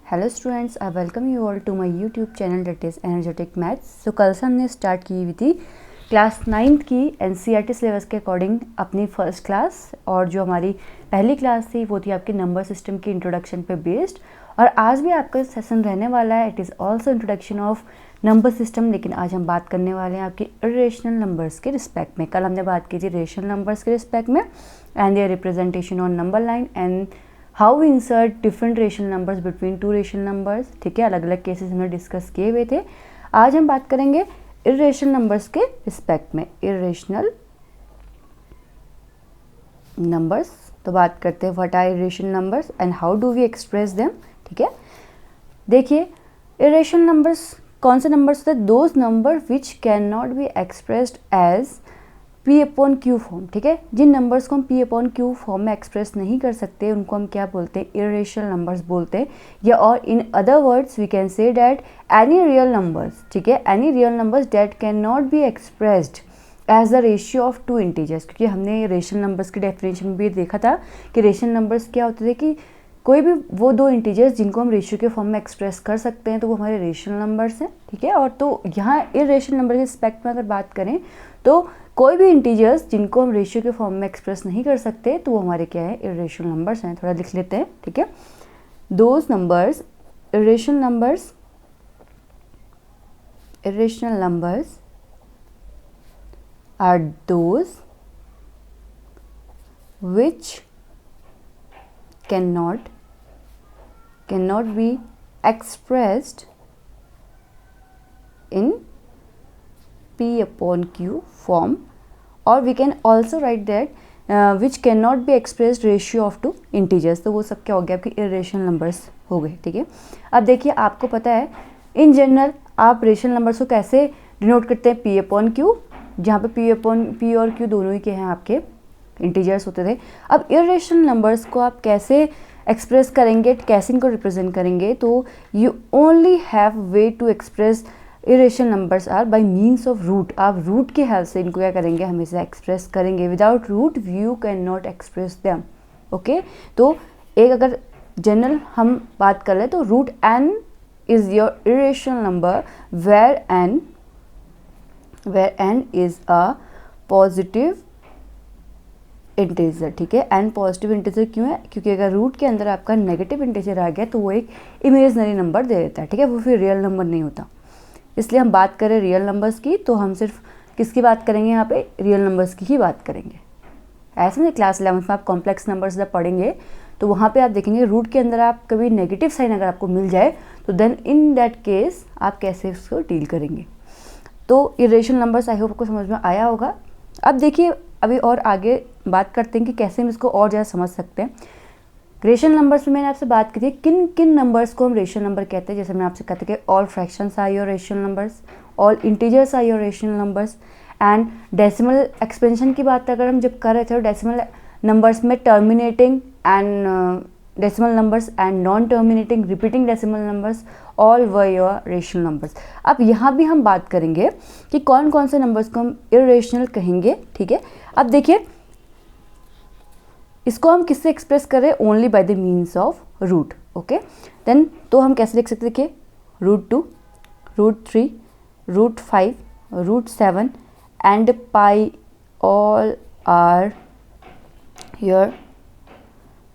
Hello students, I welcome you all to my YouTube channel that is energetic maths. So कल से हमने start की हुई थी क्लास 9th की एनसीईआरटी सिलेबस के अकॉर्डिंग अपनी फर्स्ट क्लास, और जो हमारी पहली क्लास थी वो थी आपकी नंबर सिस्टम की इंट्रोडक्शन पे बेस्ड। और आज भी आपका सेशन रहने वाला है, it is also introduction of number system, लेकिन आज हम बात करने वाले हैं आपकी इरेशनल नंबर्स के रिस्पेक्ट में। कल हमने बात की थी रेशनल नंबर्स के रिस्पेक्ट में and their representation on number line and how we insert different rational numbers between two rational numbers. ठीक है, अलग अलग केसेस हमने डिस्कस किए हुए थे। आज हम बात करेंगे इरेशनल नंबर्स के रिस्पेक्ट में। इरेशनल नंबर्स, तो बात करते हैं what are irrational numbers and how do we express them. ठीक है, देखिए इरेशनल नंबर्स कौन से नंबर्स होते हैं? Those number which can not be expressed as p upon q form. ठीक है, जिन नंबर्स को हम पी अपॉन क्यू फॉर्म में एक्सप्रेस नहीं कर सकते उनको हम क्या बोलते हैं? इरेशनल नंबर्स बोलते हैं। या और in other words we can say that any real numbers, ठीक है, any real numbers that can not be expressed as the ratio of two integers. क्योंकि हमने रेशनल नंबर्स की डेफिनेशन में भी देखा था कि रेशनल नंबर्स क्या होते थे कि कोई भी वो दो इंटीजर्स जिनको हम रेशियो के फॉर्म में एक्सप्रेस कर सकते हैं तो वो हमारे रेशनल नंबर्स हैं। ठीक है, और तो यहाँ इरेशनल नंबर के रिस्पेक्ट में अगर बात करें तो कोई भी इंटीजर्स जिनको हम रेशियो के फॉर्म में एक्सप्रेस नहीं कर सकते तो वो हमारे क्या है? इरेशनल नंबर्स हैं। थोड़ा लिख लेते हैं। ठीक है, those numbers irrational numbers are those which cannot be expressed in P upon Q form, or we can also write that which cannot be expressed ratio of two integers। तो वो सब क्या हो गया? आपके इरेशनल नंबर्स हो गए। ठीक है, अब देखिए आपको पता है इन जनरल आप रेशनल नंबर्स को कैसे डिनोट करते हैं? P अपॉन Q, जहाँ पे P और Q दोनों ही के हैं आपके इंटीजर्स होते थे। अब इरेशनल नंबर्स को आप कैसे एक्सप्रेस करेंगे, कैसे इनको रिप्रेजेंट करेंगे? तो you only have way to express irrational numbers are by means of root. आप रूट के हेल्प से इनको क्या करेंगे? हमेशा एक्सप्रेस करेंगे। Without root you can not express them. Okay, तो एक अगर जनरल हम बात कर लें तो root n is your irrational number where n is a positive integer. ठीक है, एन पॉजिटिव इंटीजर क्यों है? क्योंकि अगर रूट के अंदर आपका नेगेटिव इंटीजर आ गया तो वो एक इमेजिनरी नंबर दे देता है। ठीक है, वो फिर रियल नंबर नहीं होता। इसलिए हम बात करें रियल नंबर्स की तो हम सिर्फ किसकी बात करेंगे? यहाँ पे रियल नंबर्स की ही बात करेंगे। ऐसे में क्लास 11th में आप कॉम्प्लेक्स नंबर्स जब पढ़ेंगे तो वहाँ पे आप देखेंगे रूट के अंदर आप कभी नेगेटिव साइन अगर आपको मिल जाए तो देन इन दैट केस आप कैसे उसको डील करेंगे। तो इरेशनल नंबर्स आई होप आपको समझ में आया होगा। अब देखिए अभी और आगे बात करते हैं कि कैसे हम इसको और ज़्यादा समझ सकते हैं। रेशनल नंबर्स में मैंने आपसे बात की थी किन किन नंबर्स को हम रेशनल नंबर कहते हैं। जैसे मैंने आपसे कहते हैं कि all fractions are your rational numbers, all integers are your rational numbers, and decimal expansion की बात अगर हम जब कर रहे थे तो डेसिमल नंबर्स में terminating and decimal numbers and non terminating repeating decimal numbers all were your rational numbers. अब यहाँ भी हम बात करेंगे कि कौन कौन से नंबर्स को हम इरेशनल कहेंगे। ठीक है, अब देखिए इसको हम किससे एक्सप्रेस करें? Only by the means of root. Okay, then तो हम कैसे लिख सकते? देखिए √2, √3, √5, √7 and pi all are your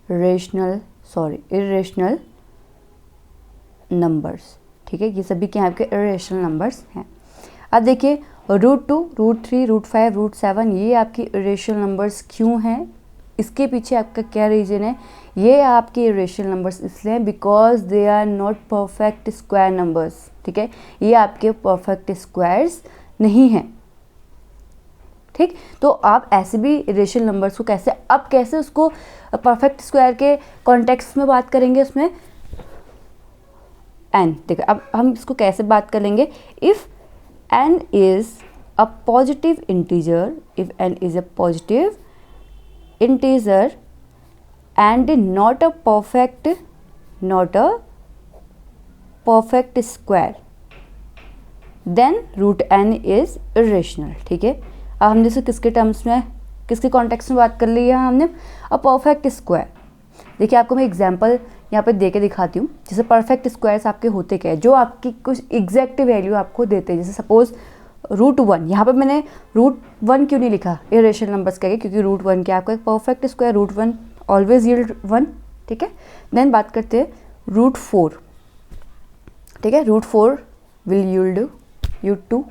irrational numbers. ठीक है, ये सभी क्या आपके इरेशनल नंबर्स हैं। अब देखिए √2, √3, √5, √7 ये आपकी इरेशनल नंबर्स क्यों हैं? इसके पीछे आपका क्या रीज़न है? ये आपके इरेशनल नंबर्स इसलिए हैं because they are not perfect square numbers. ठीक है, ये आपके परफेक्ट स्क्वायर्स नहीं हैं। ठीक, तो आप ऐसे भी इरेशनल नंबर्स को कैसे उसको परफेक्ट स्क्वायर के कॉन्टेक्स्ट में बात करेंगे उसमें n। देखो अब हम इसको कैसे बात करेंगे? If n is a positive integer, if n is a positive integer and not a perfect square then root n is irrational। ठीक है, अब हमने इसे किसके टर्म्स में, किसके कॉन्टेक्स्ट में बात कर ली है? हमने अ परफेक्ट स्क्वायर। देखिए आपको मैं एग्जांपल यहाँ पे दे के दिखाती हूँ। जैसे परफेक्ट स्क्वायर्स आपके होते क्या है, जो आपकी कुछ एग्जैक्ट वैल्यू आपको देते हैं। जैसे सपोज √1, यहाँ पे मैंने √1 क्यों नहीं लिखा इरेशनल नंबर्स कह के, क्योंकि √1 क्या आपका एक परफेक्ट स्क्वायर, √1 ऑलवेज यील्ड 1, ठीक है। देन बात करते हैं √4, ठीक है, √4 विल यील्ड यू 2,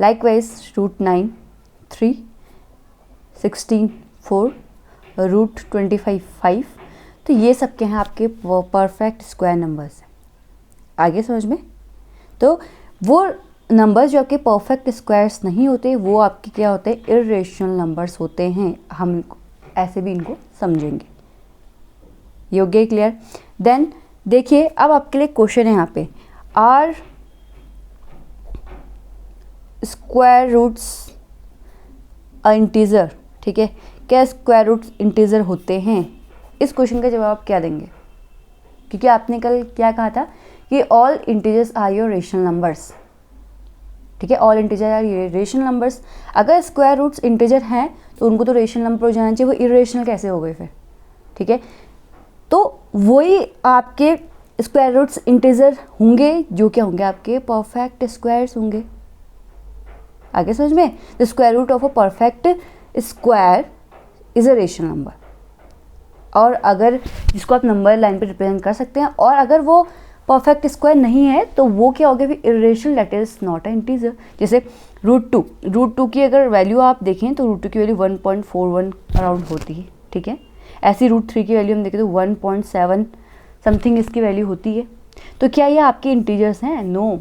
लाइकवाइज √9 3, 16 4, √25 5। तो ये सब के हैं आपके परफेक्ट स्क्वायर नंबर्स। आगे समझ में? तो वो नंबर्स जो आपके परफेक्ट स्क्वायर्स नहीं होते वो आपके क्या होते हैं, इर्रेशनल नंबर्स होते हैं। हम ऐसे भी इनको समझेंगे। ये हो गया क्लियर? देन देखिए अब आपके लिए क्वेश्चन है यहाँ पे, are square roots a integer, ठीक है, क्या स्क्वायर रूट्स इंटीजर होते हैं? इस क्वेश्चन का जवाब क्या देंगे? क्योंकि आपने कल क्या कहा था कि all integers are your rational numbers, ठीक है, all integer are rational numbers. अगर स्क्वायर रूट्स इंटीजर हैं तो उनको तो रेशनल नंबर हो जाना चाहिए, वो इरेशनल कैसे हो गए फिर, ठीक है। तो वही आपके स्क्वायर रूट्स इंटीजर होंगे जो क्या होंगे, आपके परफेक्ट स्क्वायर्स होंगे। आगे समझ में? The square root of a perfect square is a rational number. और अगर जिसको आप नंबर लाइन पे रिप्रेजेंट कर सकते हैं, और अगर वो परफेक्ट स्क्वायर नहीं है तो वो क्या हो गया फिर, irrational, that is not a integer. जैसे √2 की अगर वैल्यू आप देखें तो √2 की वैल्यू 1.41 अराउंड होती है, ठीक है। ऐसी √3 की वैल्यू हम देखें तो 1.7 समथिंग इसकी वैल्यू होती है। तो क्या ये आपके इंटीजर्स हैं? No,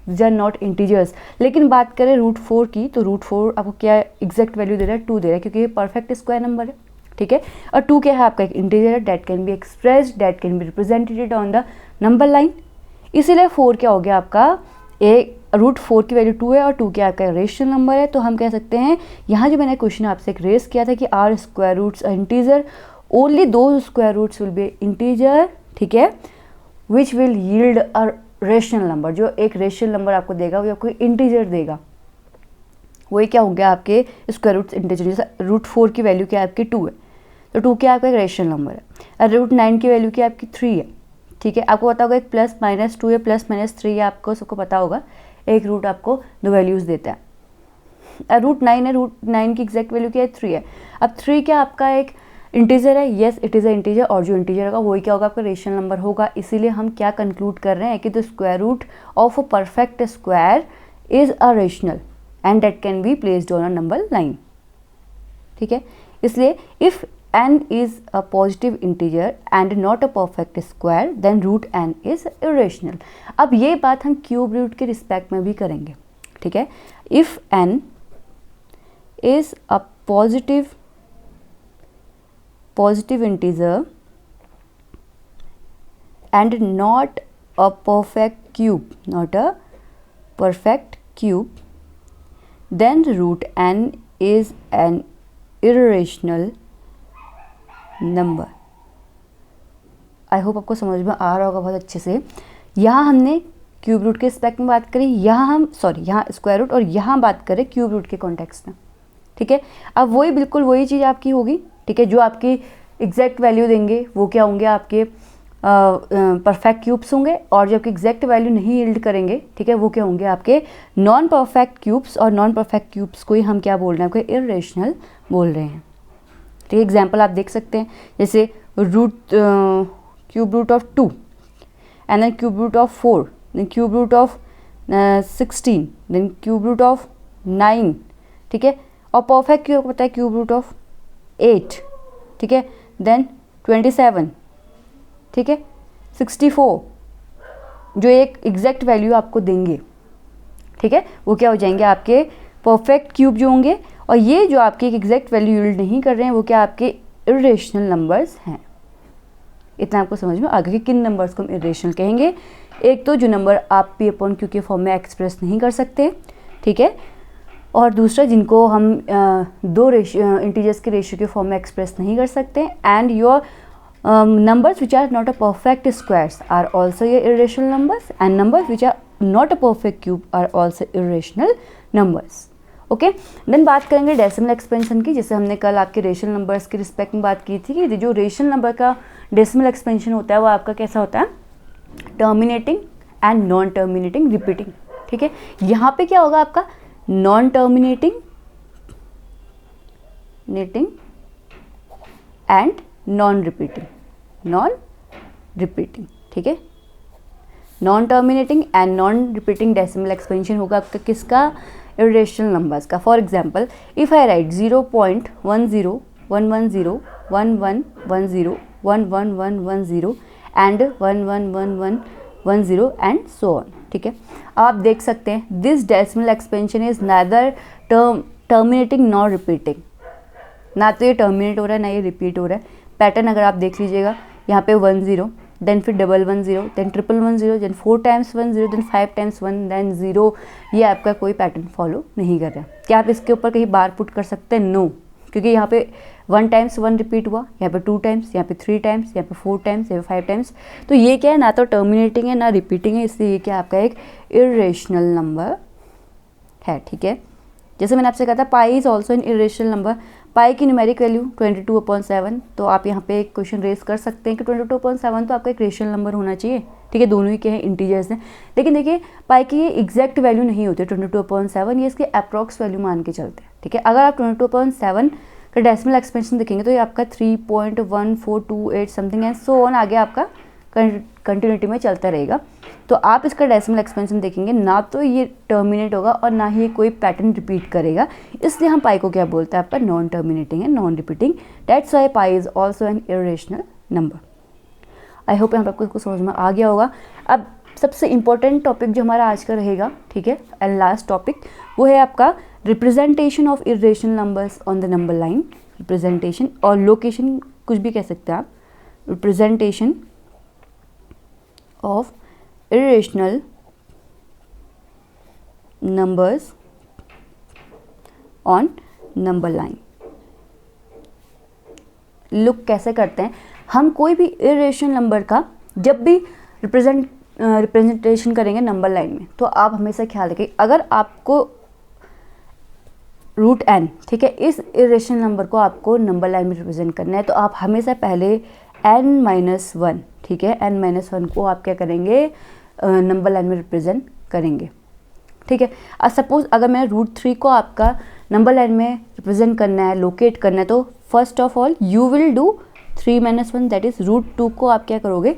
these are not integers. लेकिन बात करें √4 की, तो √4 आपको क्या एग्जैक्ट वैल्यू दे रहा है, 2 दे रहा है, क्योंकि ये परफेक्ट स्क्वायर नंबर है, ठीक है। और 2 क्या है आपका, एक इंटीजर है, that can be expressed, that can be represented on the number line. इसीलिए 4 क्या हो गया आपका, √4 की वैल्यू 2 है और 2 क्या आपका रेशनल नंबर है। तो हम कह सकते हैं, यहाँ जो मैंने क्वेश्चन आपसे एक रेस किया था कि are square roots integer, only दो square roots will be integer, ठीक है, which will yield a rational number. जो एक रेशनल नंबर आपको देगा वो आपको इंटीजर देगा, वही क्या हो गया आपके स्क्वायर रूट्स इंटीजर। जैसे √4 की वैल्यू क्या है आपकी 2 है, तो 2 क्या आपका एक रेशनल नंबर है। और √9 की वैल्यू क्या आपकी 3 है, ठीक है। आपको पता होगा एक +-2 है, +-3 है, आपको सबको पता होगा। एक रूट आपको दो वैल्यूज़ देता है। √9 है, √9 की एग्जैक्ट वैल्यू क्या है, 3 है। अब 3 क्या आपका एक इंटीजर है, yes it is a integer, और जो इंटीजर होगा वही क्या होगा आपका रेशनल नंबर होगा। इसीलिए हम क्या कंक्लूड कर रहे हैं कि the square root of a perfect square is a rational and that can be placed on a number line, ठीक है। इसलिए if n is a positive integer and not a perfect square then root n is irrational। अब ये बात हम cube root के respect में भी करेंगे, ठीक है। if n is a positive integer and not a perfect cube then root n is an irrational number. I hope आपको समझ में आ रहा होगा बहुत अच्छे से। यहाँ हमने क्यूब रूट के रिस्पेक्ट में बात करी, यहाँ स्क्वायर रूट, और यहाँ बात करें क्यूब रूट के कॉन्टेक्स्ट में, ठीक है। अब वही बिल्कुल वही चीज़ आपकी होगी, ठीक है। जो आपकी एग्जैक्ट वैल्यू देंगे वो क्या होंगे, आपके परफेक्ट क्यूब्स होंगे, और जो आपकी एग्जैक्ट वैल्यू नहीं यील्ड करेंगे, ठीक है, वो क्या होंगे आपके नॉन परफेक्ट क्यूब्स। और नॉन परफेक्ट क्यूब्स को ही हम क्या बोल रहे हैं, आपके इर्रेशनल बोल रहे हैं। तो एग्जाम्पल आप देख सकते हैं, जैसे cube root of 2 and then cube root of 4, then cube root of 16, then cube root of 9, ठीक है। और परफेक्ट क्यूब पता है क्यूब रूट ऑफ 8, ठीक है, देन 27, ठीक है, 64, जो एक एग्जैक्ट वैल्यू आपको देंगे, ठीक है, वो क्या हो जाएंगे आपके परफेक्ट क्यूब जो होंगे। और ये जो आपके एक एग्जैक्ट वैल्यू यील्ड नहीं कर रहे हैं वो क्या आपके इर्रेशनल नंबर्स हैं। इतना आपको समझ में आ गया कि किन नंबर्स को हम इर्रेशनल कहेंगे। एक तो जो नंबर आप P/Q के फॉर्म में एक्सप्रेस नहीं कर सकते, ठीक है, और दूसरा जिनको हम दो इंटीजर्स के रेशियो के फॉर्म में एक्सप्रेस नहीं कर सकते। And your numbers which are not a perfect squares are also your irrational numbers and numbers which are not a perfect cube are also irrational numbers। Okay, then बात करेंगे decimal expansion की, जैसे हमने कल आपके रेशनल नंबर्स के respect में बात की थी कि जो रेशनल नंबर का डेसिमल एक्सपेंशन होता है वो आपका कैसा होता है, terminating and non terminating repeating. ठीक है, यहाँ पे क्या होगा आपका non terminating and non repeating. ठीक है, non terminating and non repeating decimal expansion होगा आपका किसका, इरेशनल नंबर्स का। For example if I write 0.1011011110111110 and 111110 and so on. ठीक है, आप देख सकते हैं this decimal expansion is Nadar terminating nor repeating, ना तो ये टर्मिनेट हो रहा है ना ये रिपीट हो रहा है। पैटर्न अगर आप देख लीजिएगा, यहाँ पे 10 देन फिर 111 then 1110 then 4 times 10 then 5 times 1 then 0, ये आपका कोई पैटर्न फॉलो नहीं कर रहा है। क्या आप इसके ऊपर कहीं बार पुट कर सकते हैं, नो, क्योंकि यहाँ पे 1 टाइम्स 1 रिपीट हुआ, यहाँ पे 2 टाइम्स, यहाँ पे 3 टाइम्स, यहाँ पे 4 टाइम्स, यहाँ पे 5 टाइम्स, तो ये क्या है, ना तो टर्मिनेटिंग है ना रिपीटिंग है, इसलिए ये क्या आपका एक इरेशनल नंबर है। ठीक है, जैसे मैंने आपसे कहा था pi is also an irrational number, pi की न्यूमेरिक वैल्यू 22/7, तो आप यहाँ पे एक क्वेश्चन रेज कर सकते हैं कि 22/7 तो आपका एक रेशनल नंबर होना चाहिए। ठीक है, दोनों ही क्या है, इंटीजर्स हैं, लेकिन देखिए पाई की ये एग्जैक्ट वैल्यू नहीं होती 22/7, ये इसके अप्रॉक्स वैल्यू मान के चलते हैं। ठीक है, अगर आप 22/7 का डेसिमल एक्सपेंशन देखेंगे तो ये आपका 3.1428 समथिंग एंड सो ऑन आगे आपका कंटिन्यूटी में चलता रहेगा। तो आप इसका डेसिमल एक्सपेंशन देखेंगे, ना तो ये टर्मिनेट होगा और ना ही ये कोई पैटर्न रिपीट करेगा, इसलिए हम पाई को क्या बोलते हैं, आपका नॉन टर्मिनेटिंग है, non repeating, that's why pi is also an irrational number. I hope यहाँ पर आपको इसको समझ में आ गया होगा। अब सबसे इंपॉर्टेंट टॉपिक जो हमारा आज का रहेगा, ठीक है, एंड लास्ट टॉपिक, वो है आपका representation of irrational numbers on the number line. Representation और लोकेशन कुछ भी कह सकते हैं आप, representation of irrational numbers on number line। Look कैसे करते हैं हम, कोई भी इरेशनल नंबर का जब भी रिप्रेजेंटेशन करेंगे नंबर लाइन में, तो आप हमेशा ख्याल रखें, अगर आपको रूट एन, ठीक है, इस इरेशनल नंबर को आपको नंबर लाइन में रिप्रेजेंट करना है, तो आप हमेशा पहले n-1, ठीक है, n-1 को आप क्या करेंगे, नंबर लाइन में रिप्रेजेंट करेंगे। ठीक है, अब सपोज अगर मैं √3 को आपका नंबर लाइन में रिप्रेजेंट करना है, लोकेट करना है, तो first of all you will do 3-1 that is √2 को आप क्या करोगे,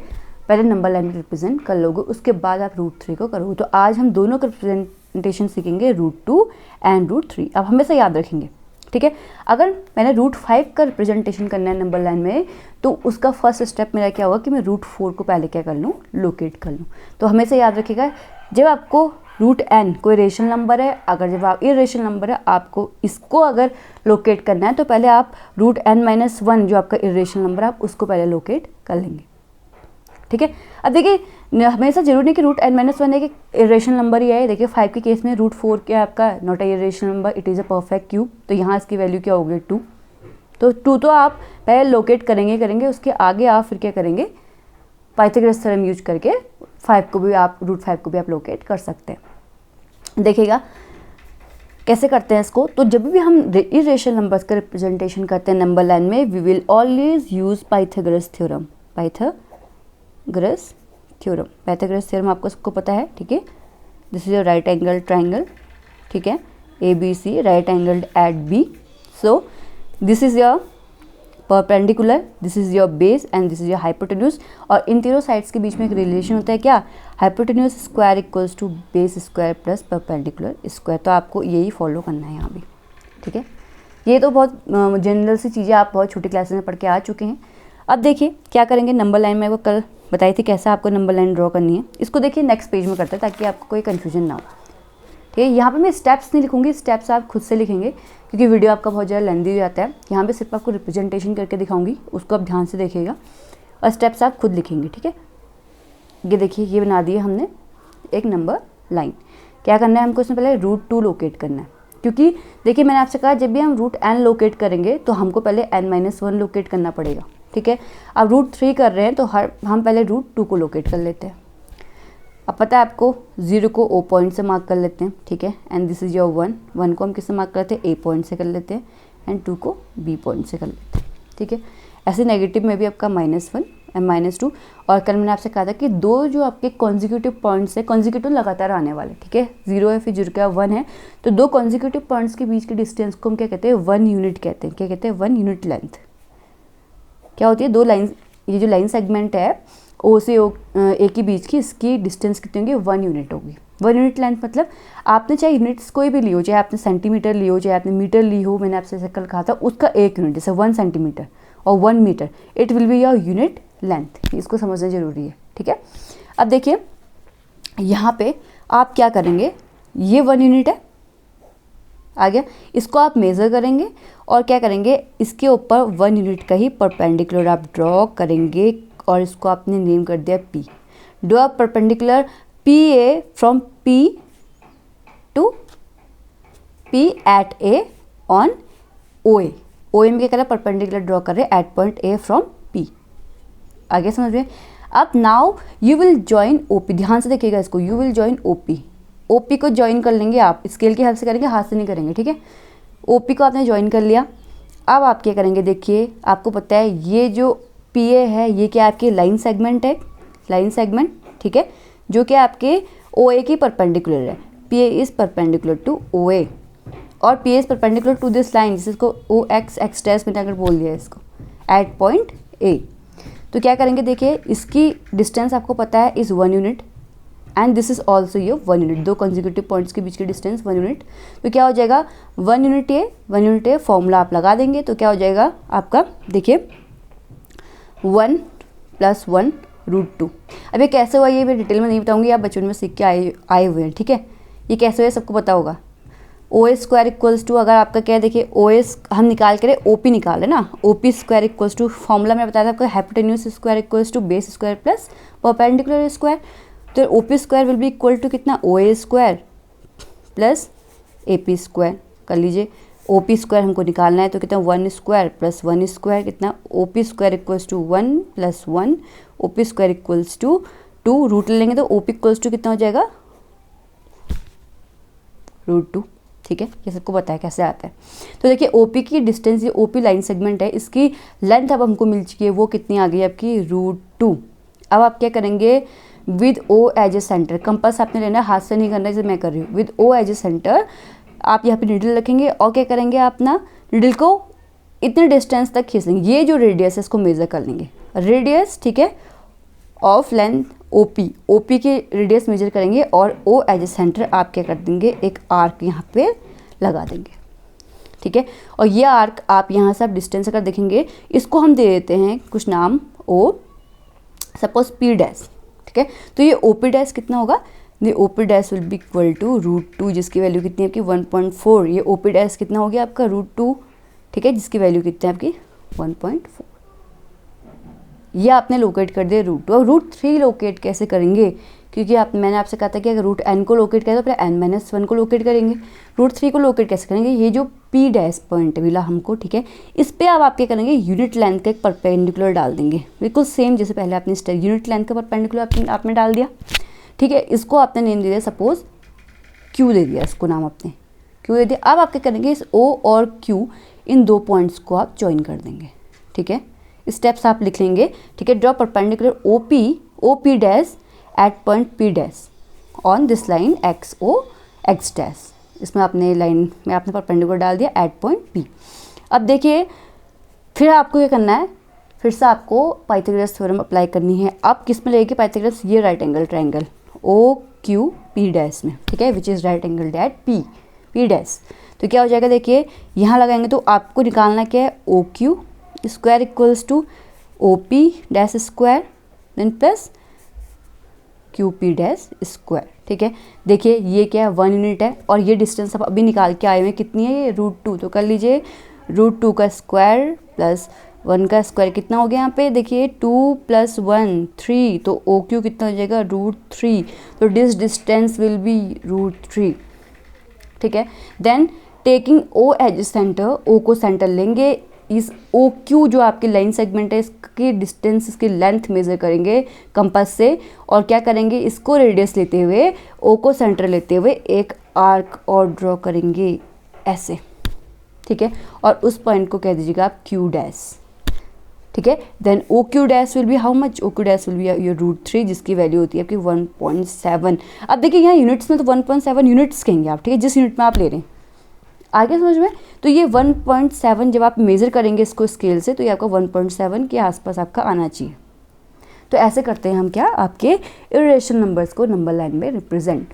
पहले नंबर लाइन में रिप्रेजेंट कर लोगे, उसके बाद आप √3 को करोगे। तो आज हम दोनों का रिप्रेजेंटेशन सीखेंगे, √2 एंड √3। अब हमेशा याद रखेंगे, ठीक है, अगर मैंने √5 का रिप्रेजेंटेशन करना है नंबर लाइन में, तो उसका फर्स्ट स्टेप मेरा क्या होगा कि मैं √4 को पहले क्या कर लूँ, लोकेट कर लूँ। तो हमेशा याद रखिएगा, जब आपको √n कोई रेशनल नंबर है, अगर जब आप इरेशनल नंबर है, आपको इसको अगर लोकेट करना है, तो पहले आप √n-1 जो आपका इरेशनल नंबर है, आप उसको पहले लोकेट कर लेंगे। ठीक है, अब देखिए हमेशा जरूरी नहीं कि √n-1 एक इरेशनल नंबर ही है। देखिए 5 के केस में √4 क्या आपका not a irrational number, it is a perfect cube, तो यहाँ इसकी वैल्यू क्या होगी 2। तो 2 तो आप पहले लोकेट करेंगे, उसके आगे आप फिर क्या करेंगे, पाइथागोरस थ्योरम यूज करके 5 को भी आप √5 को भी आप लोकेट कर सकते हैं। देखिएगा कैसे करते हैं इसको, तो जब भी हम इरेशनल नंबर्स का रिप्रेजेंटेशन करते हैं नंबर लाइन में, we will always use Pythagoras theorem. Pythagoras theorem आपको सबको पता है, ठीक है, this is your right angle triangle, ठीक है, ABC right angled at B, so this is your perpendicular, this is your base and this is your hypotenuse, और इन तीनों साइड्स के बीच में एक रिलेशन होता है क्या, hypotenuse square equals to base square plus perpendicular square. तो आपको यही फॉलो करना है यहाँ भी, ठीक है। ये तो बहुत जनरल सी चीज़ें आप बहुत छोटी क्लासेस में पढ़ के आ चुके हैं। अब देखिए क्या करेंगे, नंबर लाइन में आपको कल बताई थी कैसे आपको नंबर लाइन ड्रॉ करनी है, इसको देखिए नेक्स्ट पेज में करते हैं ताकि आपको कोई कन्फ्यूजन ना हो। ठीक है, यहाँ पे मैं स्टेप्स नहीं लिखूंगी, स्टेप्स आप खुद से लिखेंगे क्योंकि वीडियो आपका बहुत ज़्यादा लेंदी हो जाता है। यहाँ पे सिर्फ आपको रिप्रेजेंटेशन करके दिखाऊंगी, उसको आप ध्यान से देखिएगा और स्टेप्स आप खुद लिखेंगे। ठीक है, ये देखिए ये बना दिए हमने एक नंबर लाइन। क्या करना है हमको, इसमें पहले √2 लोकेट करना है, क्योंकि देखिए मैंने आपसे कहा जब भी हम √n लोकेट करेंगे तो हमको पहले n-1 लोकेट करना पड़ेगा। ठीक है, अब √3 कर रहे हैं तो हम पहले √2 को लोकेट कर लेते हैं। अब पता है आपको 0 को O पॉइंट से मार्क कर लेते हैं, ठीक है, एंड दिस इज योर 1, 1 को हम किससे मार्क करते हैं, A पॉइंट से कर लेते हैं, एंड 2 को B पॉइंट से कर लेते हैं, ठीक है। ऐसे नेगेटिव में भी आपका -1 एंड -2, और कल मैंने आपसे कहा था कि दो जो आपके कॉन्जिक्यूटिव पॉइंट्स है, कॉन्जिक्यूटिव लगातार आने वाले, ठीक है, 0 है फिर 0 का 1 है, तो दो कॉन्जिक्यूटिव पॉइंट्स के बीच के डिस्टेंस को हम क्या कहते हैं, 1 यूनिट कहते हैं। क्या कहते हैं, 1 यूनिट लेंथ। क्या होती है, दो लाइन, ये जो लाइन सेगमेंट है ओ से ए के बीच की, इसकी डिस्टेंस कितनी होगी, 1 यूनिट होगी। 1 यूनिट लेंथ मतलब आपने चाहे यूनिट्स कोई भी ली हो, चाहे आपने सेंटीमीटर ली हो, चाहे आपने मीटर ली हो, मैंने आपसे कल कहा था, उसका 1 यूनिट, जैसे 1 सेंटीमीटर और 1 metre, it will be your unit length. इसको समझना जरूरी है, ठीक है। अब देखिए यहाँ पे आप क्या करेंगे, ये 1 यूनिट है, आ गया, इसको आप मेज़र करेंगे और क्या करेंगे, इसके ऊपर 1 यूनिट का ही परपेंडिकुलर आप ड्रॉ करेंगे, और इसको आपने नेम कर दिया P। Draw perpendicular PA from P to P at A on OA। OA में क्या कर रहा है, परपेंडिकुलर ड्रॉ कर रहे हैं at point A from P। आगे समझ रहे हैं। अब now you will join OP, ध्यान से देखिएगा इसको, यू विल ज्वाइन OP को ज्वाइन कर लेंगे आप, स्केल की हेल्प से करेंगे, हाथ से नहीं करेंगे, ठीक है। OP को आपने ज्वाइन कर लिया। अब आप क्या करेंगे, देखिए आपको पता है ये जो PA है, ये क्या आपकी लाइन सेगमेंट है, लाइन सेगमेंट, ठीक है, जो कि आपके OA की परपेंडिकुलर है। PA is perpendicular to OA और PA is perpendicular to this line, जिसको OX x डैश मैंने अगर बोल दिया इसको, एट पॉइंट A। तो क्या करेंगे, देखिए इसकी डिस्टेंस आपको पता है is 1 unit and this is also your 1 unit. दो कंसेक्यूटिव पॉइंट्स के बीच की डिस्टेंस 1 यूनिट। तो क्या हो जाएगा, 1 यूनिट ए फॉर्मूला आप लगा देंगे, तो क्या हो जाएगा आपका, देखिए 1 + 1 √2। अब ये कैसे हुआ, ये मैं डिटेल में नहीं बताऊंगी, आप बचपन में सीख के आए हुए हैं, ठीक है। ये कैसे हुआ सबको पता होगा। OA² इक्वल्स टू, अगर आपका क्या है, देखिए OS हम निकाल के OP निकाले ना, OP² इक्वल्स टू, फॉर्मूला में बताया था आपको, hypotenuse square equals to base square plus perpendicular square. तो OP² will be equal to कितना, OA² प्लस AP² कर लीजिए। OP² हमको निकालना है, तो कितना 1² + 1² कितना, OP² equals to 1 + 1, OP² equals to 2, root लेंगे तो OP इक्वल्स टू कितना हो जाएगा, √2, ठीक है। ये सबको पता है कैसे आता है। तो देखिए OP की डिस्टेंस, ये OP लाइन सेगमेंट है, इसकी लेंथ अब हमको मिल चुकी है, वो कितनी आ गई आपकी, √2। अब आप क्या करेंगे, with O as a centre, compass आपने लेना है, हाथ से नहीं करना है जैसे मैं कर रही हूँ, with O as a centre आप यहाँ पे नीडल रखेंगे और क्या करेंगे, आप ना नीडल को इतने डिस्टेंस तक खींचेंगे, ये जो रेडियस है इसको मेजर कर लेंगे, रेडियस, ठीक है, ऑफ लेंथ OP की रेडियस मेजर करेंगे और O एज ए सेंटर आप क्या कर देंगे, एक आर्क यहाँ पे लगा देंगे, ठीक है। और ये आर्क आप यहाँ से आप डिस्टेंस अगर देखेंगे, इसको हम दे देते हैं कुछ नाम O, सपोज P डैश, ठीक है। तो ये OP' कितना होगा, ये OP' will be equal to √2, जिसकी वैल्यू कितनी है आपकी 1.4। ये OP' कितना हो गया आपका, √2, ठीक है, जिसकी वैल्यू कितनी है आपकी 1.4। ये आपने लोकेट कर दिया √2। अब √3 लोकेट कैसे करेंगे, क्योंकि मैंने आपसे कहा था कि अगर √n को लोकेट करें तो फिर n-1 को लोकेट करेंगे। √3 को लोकेट कैसे करेंगे, ये जो P' पॉइंट मिला हमको, ठीक है, इस पर अब आप क्या करेंगे, यूनिट लेंथ का एक परपेंडिकुलर डाल देंगे, बिल्कुल सेम जैसे पहले आपने यूनिट लेंथ का परपेंडिकुलर आपने डाल दिया, ठीक है। इसको आपने नेम दे दिया, सपोज Q दे दिया, इसको नाम आपने Q दे दिया। अब आप क्या करेंगे, इस O और Q इन दो पॉइंट्स को आप ज्वाइन कर देंगे, ठीक है। स्टेप्स आप लिख लेंगे, ठीक है। Draw perpendicular OP' at point P' on this line XO X'। इसमें आपने लाइन में आपने परपेंडिकुलर डाल दिया एट पॉइंट P। अब देखिए फिर आपको क्या करना है, फिर से आपको पाइथागोरस थ्योरम अप्लाई करनी है। अब किस में लेगी पाइथागोरस, ये राइट एंगल ट्रायंगल OQP' में, ठीक है, which is right angle at P'। तो क्या हो जाएगा, देखिए यहाँ लगाएंगे तो आपको निकालना क्या है, OQ² equals to OP' then plus QP'², ठीक है। देखिए ये क्या है, 1 यूनिट है और ये डिस्टेंस आप अभी निकाल के आए हुए हैं, कितनी है ये, √2। तो कर लीजिए √2 का स्क्वायर प्लस 1 का स्क्वायर कितना हो गया यहाँ पे, देखिए 2 + 1 3, तो OQ कितना हो जाएगा, √3। तो दिस डिस्टेंस विल बी √3, ठीक है। Then taking O as centre, O को सेंटर लेंगे, इस ओ क्यू जो आपकी लाइन सेगमेंट है इसकी डिस्टेंस, इसकी लेंथ मेज़र करेंगे कंपास से, और क्या करेंगे, इसको रेडियस लेते हुए, ओ को सेंटर लेते हुए एक आर्क और ड्रॉ करेंगे ऐसे, ठीक है, और उस पॉइंट को कह दीजिएगा आप क्यू डैश, ठीक है। Then O Q dash will be how much, O Q dash will be your √3 जिसकी वैल्यू होती है आपकी 1.7। अब देखिए यहाँ यूनिट्स में तो 1.7 यूनिट्स कहेंगे आप, ठीक है, जिस यूनिट में आप ले रहे हैं, आगे समझ में। तो ये 1.7 जब आप मेज़र करेंगे इसको स्केल से, तो ये आपका 1.7 के आसपास आपका आना चाहिए। तो ऐसे करते हैं हम क्या, आपके इरेशनल नंबर्स को नंबर लाइन में रिप्रेजेंट,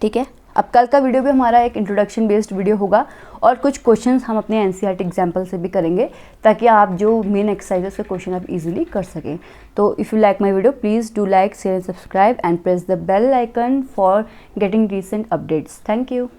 ठीक है। अब कल का वीडियो भी हमारा एक इंट्रोडक्शन बेस्ड वीडियो होगा और कुछ क्वेश्चंस हम अपने एनसीईआरटी एग्जाम्पल से भी करेंगे ताकि आप जो मेन एक्सरसाइज है उसके क्वेश्चन आप इजीली कर सकें। तो if you like my video please do like, share and subscribe and press the bell icon for getting recent updates. Thank you.